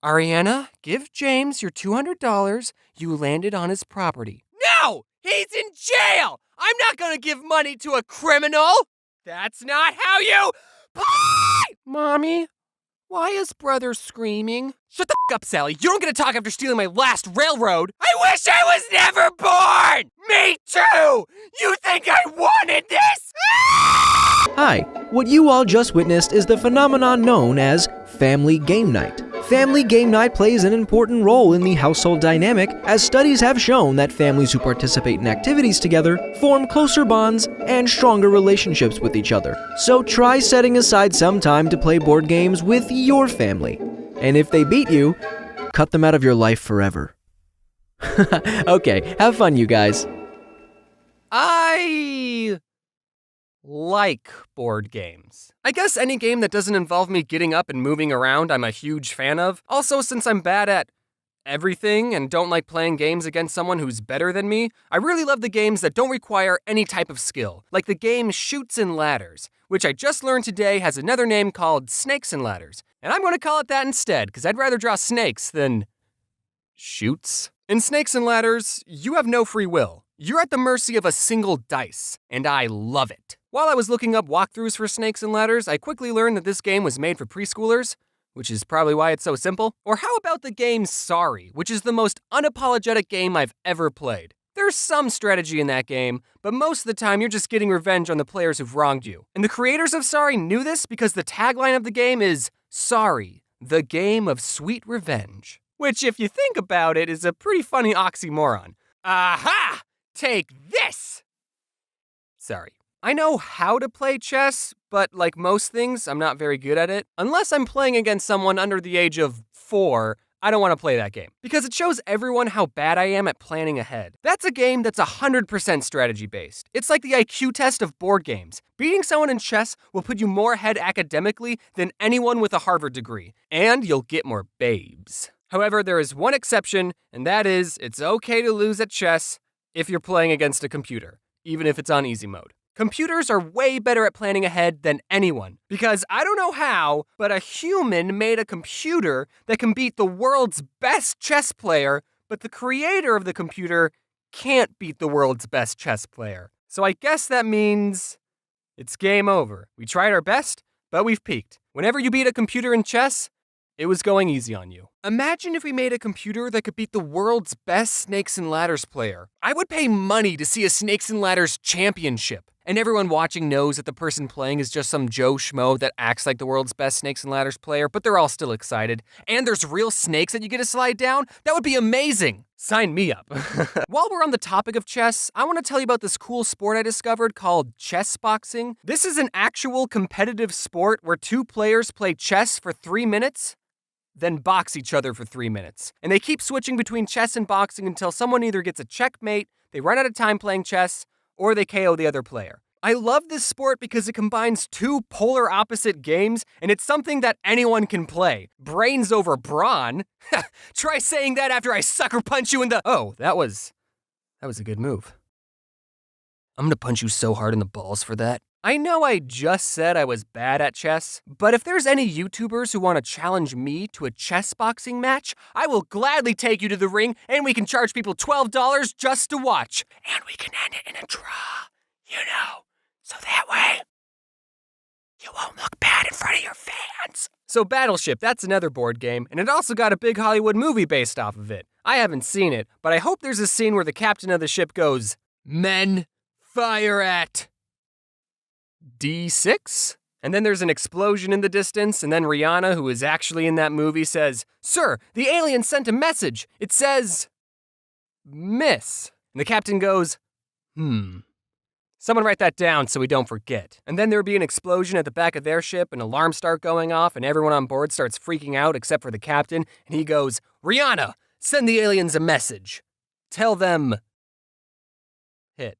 Ariana, give James your $200. You landed on his property. No! He's in jail! I'm not gonna give money to a criminal! That's not how you play! Mommy, why is brother screaming? Shut the up, Sally. You don't get to talk after stealing my last railroad. I wish I was never born! Me too! You think I wanted this? Hi, what you all just witnessed is the phenomenon known as family game night. Family game night plays an important role in the household dynamic, as studies have shown that families who participate in activities together form closer bonds and stronger relationships with each other. So try setting aside some time to play board games with your family. And if they beat you, cut them out of your life forever. Okay, have fun, you guys. I like board games. I guess any game that doesn't involve me getting up and moving around I'm a huge fan of. Also, since I'm bad at everything and don't like playing games against someone who's better than me, I really love the games that don't require any type of skill, like the game Chutes and Ladders, which I just learned today has another name called Snakes and Ladders. And I'm going to call it that instead, because I'd rather draw snakes than chutes. In Snakes and Ladders, you have no free will. You're at the mercy of a single dice, and I love it. While I was looking up walkthroughs for Snakes and Ladders, I quickly learned that this game was made for preschoolers, which is probably why it's so simple. Or how about the game Sorry, which is the most unapologetic game I've ever played. There's some strategy in that game, but most of the time you're just getting revenge on the players who've wronged you. And the creators of Sorry knew this because the tagline of the game is, Sorry, the game of sweet revenge. Which, if you think about it, is a pretty funny oxymoron. Aha! Take this! Sorry. I know how to play chess, but like most things, I'm not very good at it. Unless I'm playing against someone under the age of 4, I don't want to play that game. Because it shows everyone how bad I am at planning ahead. That's a game that's 100% strategy-based. It's like the IQ test of board games. Beating someone in chess will put you more ahead academically than anyone with a Harvard degree. And you'll get more babes. However, there is one exception, and that is, it's okay to lose at chess if you're playing against a computer, even if it's on easy mode. Computers are way better at planning ahead than anyone, because I don't know how, but a human made a computer that can beat the world's best chess player, but the creator of the computer can't beat the world's best chess player. So I guess that means it's game over. We tried our best, but we've peaked. Whenever you beat a computer in chess, it was going easy on you. Imagine if we made a computer that could beat the world's best Snakes and Ladders player. I would pay money to see a Snakes and Ladders championship. And everyone watching knows that the person playing is just some Joe Schmo that acts like the world's best Snakes and Ladders player, but they're all still excited. And there's real snakes that you get to slide down? That would be amazing! Sign me up. While we're on the topic of chess, I want to tell you about this cool sport I discovered called chess boxing. This is an actual competitive sport where 2 players play chess for 3 minutes, then box each other for 3 minutes. And they keep switching between chess and boxing until someone either gets a checkmate, they run out of time playing chess, or they KO the other player. I love this sport because it combines 2 polar opposite games, and it's something that anyone can play. Brains over brawn? Try saying that after I sucker punch you in the— Oh, that was a good move. I'm gonna punch you so hard in the balls for that. I know I just said I was bad at chess, but if there's any YouTubers who want to challenge me to a chess boxing match, I will gladly take you to the ring, and we can charge people $12 just to watch. And we can end it in a draw, so that way you won't look bad in front of your fans. So Battleship, that's another board game, and it also got a big Hollywood movie based off of it. I haven't seen it, but I hope there's a scene where the captain of the ship goes, "Men, fire at D6? And then there's an explosion in the distance, and then Rihanna, who is actually in that movie, says, "Sir, the alien sent a message. It says, miss." And the captain goes, Someone write that down so we don't forget. And then there would be an explosion at the back of their ship, and alarms start going off, and everyone on board starts freaking out except for the captain, and he goes, "Rihanna, send the aliens a message. Tell them, hit."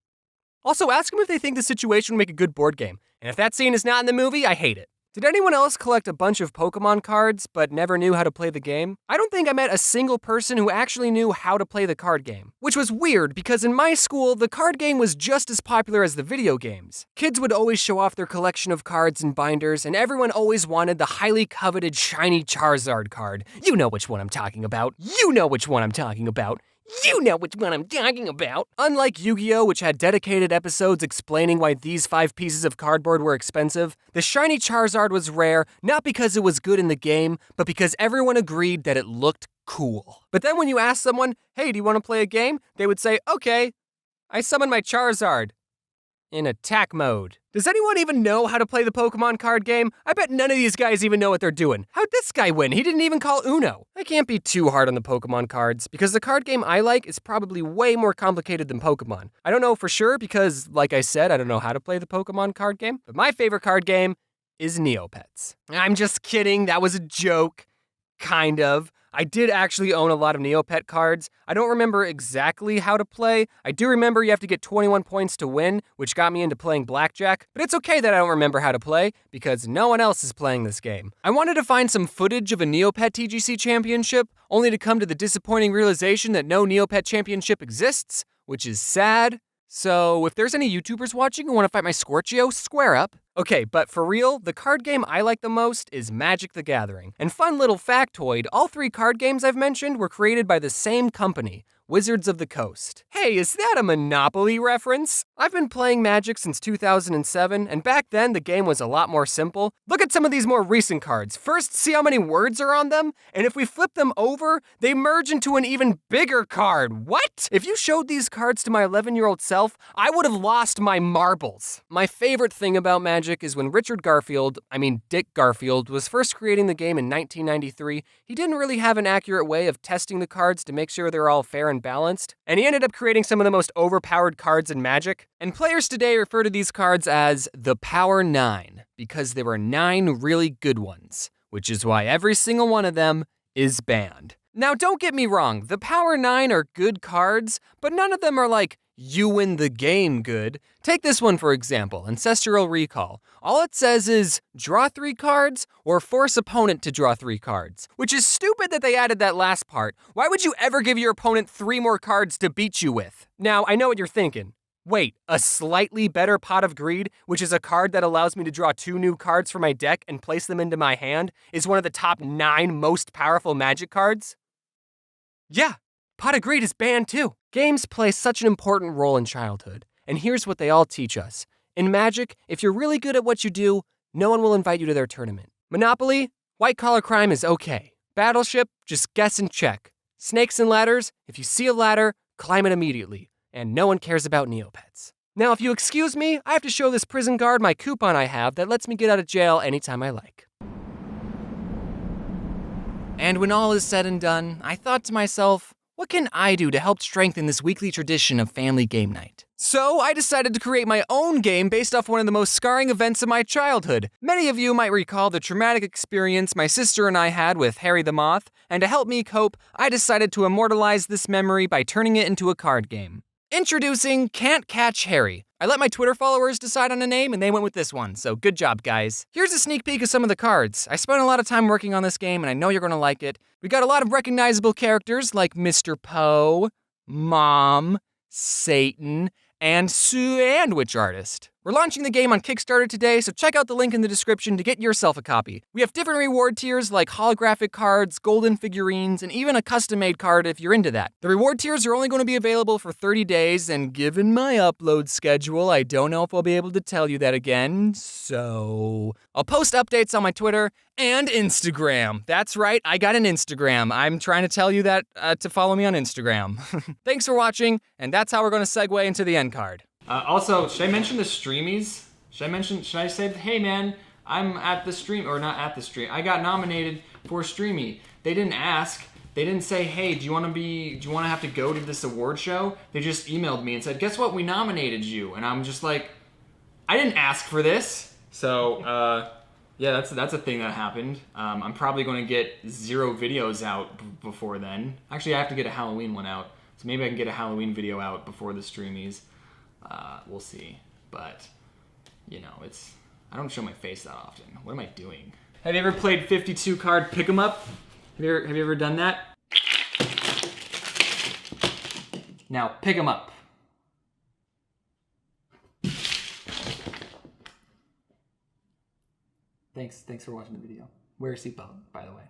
Also, ask them if they think the situation would make a good board game. And if that scene is not in the movie, I hate it. Did anyone else collect a bunch of Pokemon cards but never knew how to play the game? I don't think I met a single person who actually knew how to play the card game, which was weird because in my school, the card game was just as popular as the video games. Kids would always show off their collection of cards and binders, and everyone always wanted the highly coveted shiny Charizard card. You know which one I'm talking about. You know which one I'm talking about. You know which one I'm talking about. Unlike Yu-Gi-Oh!, which had dedicated episodes explaining why these 5 pieces of cardboard were expensive, the shiny Charizard was rare not because it was good in the game, but because everyone agreed that it looked cool. But then when you ask someone, hey, do you want to play a game? They would say, okay, I summon my Charizard. In attack mode. Does anyone even know how to play the Pokemon card game? I bet none of these guys even know what they're doing. How'd this guy win? He didn't even call Uno. I can't be too hard on the Pokemon cards, because the card game I like is probably way more complicated than Pokemon. I don't know for sure because, like I said, I don't know how to play the Pokemon card game, but my favorite card game is Neopets. I'm just kidding, that was a joke. Kind of. I did actually own a lot of Neopet cards. I don't remember exactly how to play. I do remember you have to get 21 points to win, which got me into playing blackjack. But it's okay that I don't remember how to play, because no one else is playing this game. I wanted to find some footage of a Neopet TGC championship, only to come to the disappointing realization that no Neopet championship exists, which is sad. So if there's any YouTubers watching who want to fight my Scorchio, square up. Okay, but for real, the card game I like the most is Magic the Gathering. And fun little factoid, all 3 card games I've mentioned were created by the same company, Wizards of the Coast. Hey, is that a Monopoly reference? I've been playing Magic since 2007, and back then the game was a lot more simple. Look at some of these more recent cards. First, see how many words are on them? And if we flip them over, they merge into an even bigger card. What? If you showed these cards to my 11-year-old self, I would have lost my marbles. My favorite thing about Magic is when Dick Garfield, was first creating the game in 1993, he didn't really have an accurate way of testing the cards to make sure they're all fair and balanced, and he ended up creating some of the most overpowered cards in Magic. And players today refer to these cards as the Power 9, because there were 9 really good ones, which is why every single one of them is banned. Now, don't get me wrong, the Power 9 are good cards, but none of them are like, you win the game good. Take this one for example, Ancestral Recall. All it says is, draw 3 cards, or force opponent to draw 3 cards. Which is stupid that they added that last part. Why would you ever give your opponent 3 more cards to beat you with? Now, I know what you're thinking. Wait, a slightly better Pot of Greed, which is a card that allows me to draw 2 new cards from my deck and place them into my hand, is one of the top 9 most powerful Magic cards? Yeah, Pot of Greed is banned too. Games play such an important role in childhood, and here's what they all teach us. In Magic, if you're really good at what you do, no one will invite you to their tournament. Monopoly, white-collar crime is okay. Battleship, just guess and check. Snakes and ladders, if you see a ladder, climb it immediately. And no one cares about Neopets. Now, if you excuse me, I have to show this prison guard my coupon I have that lets me get out of jail anytime I like. And when all is said and done, I thought to myself, what can I do to help strengthen this weekly tradition of family game night? So I decided to create my own game based off one of the most scarring events of my childhood. Many of you might recall the traumatic experience my sister and I had with Harry the Moth, and to help me cope, I decided to immortalize this memory by turning it into a card game. Introducing Can't Catch Harry. I let my Twitter followers decide on a name and they went with this one, so good job, guys. Here's a sneak peek of some of the cards. I spent a lot of time working on this game and I know you're gonna like it. We got a lot of recognizable characters like Mr. Poe, Mom, Satan, and Sandwich Artist. We're launching the game on Kickstarter today, so check out the link in the description to get yourself a copy. We have different reward tiers like holographic cards, golden figurines, and even a custom-made card if you're into that. The reward tiers are only going to be available for 30 days, and given my upload schedule, I don't know if I'll be able to tell you that again, so I'll post updates on my Twitter and Instagram. That's right, I got an Instagram. I'm trying to tell you that to follow me on Instagram. Thanks for watching, and that's how we're going to segue into the end card. Also, should I mention the streamies? Should I say, hey man, I'm at the stream, or not at the stream, I got nominated for Streamy. They didn't ask, they didn't say, hey, do you want to have to go to this award show? They just emailed me and said, guess what, we nominated you. And I'm just like, I didn't ask for this. So, yeah, that's a thing that happened. I'm probably going to get 0 videos out before then. Actually, I have to get a Halloween one out. So maybe I can get a Halloween video out before the streamies. We'll see, but you know, I don't show my face that often. What am I doing? Have you ever played 52 card pick 'em up? Have you ever done that? Now pick 'em up. Thanks for watching the video. Wear a seatbelt, by the way.